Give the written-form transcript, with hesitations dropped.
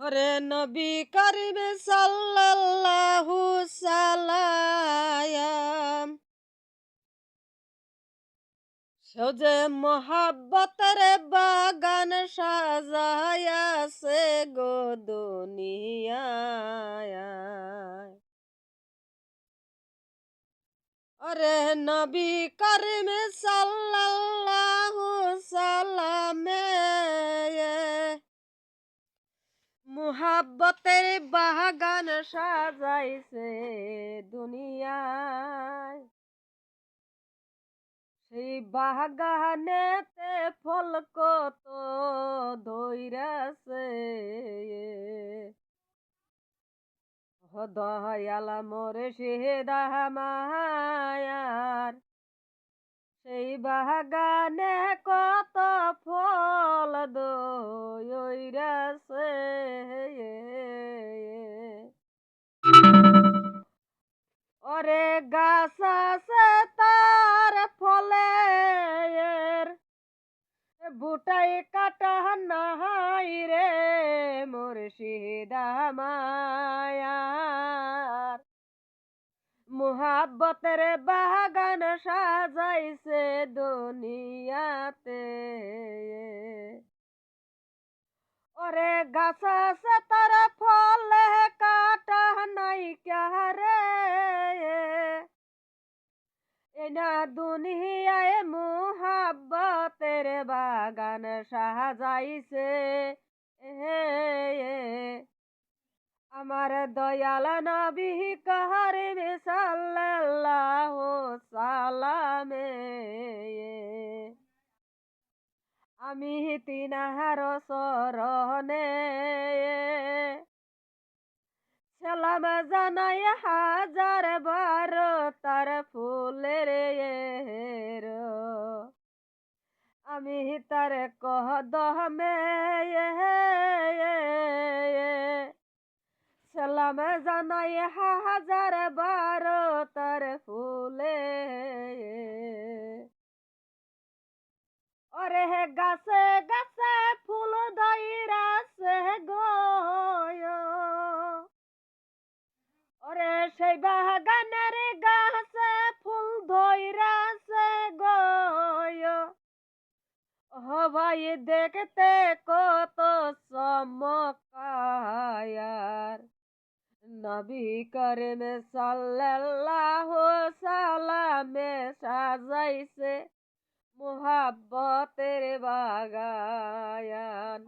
ওরে নবী করিম সাল্লাল্লাহু সালাম সোজে মোহাব্বতের বাগান সাজায়াছে গো দুনিয়ায়। ওরে নবী করিম সাল্লাল্লাহু সালামে মুহাব্বতের বাগান সাজাইছে দুনিয়ায়। সেই বাগানেতে ফল কত ধইরাছে, ও দয়াল মোরে সিদা মায়ার। সেই বাগানে কত ফল ধইরাছে, ওরে গাছ আছে তার ফলের বুটাই কাটা নাই রে মুর্শিদা মায়ার। মুহাব্বতের বাগান সাজাইছে দুনিয়াতে। ওরে গাছ আছে তার ফলে কাটা নাই কারে, এনা দুনিয়ায় মুহাব্বতের বাগান সাজাইছে। আমার দয়াল নবী কারিম সাল্লাল্লাহু সালামে আমি তিনার শরণে সালাম জানাই হাজার বার তার ফুলের আমি তার কদমে সালাম জানাই হাজার বার তার ফুলে। ওরে গাছে গাছে ফুল ধইরাছে গো, ওরে সেই বাগানের গাছে ফুল ধইরাছে গো। ও ভাই দেখতে কত চমৎকার, নবী করিম সাল্লাল্লাহু সালামে সাজাইছে মুহাব্বতের বাগান।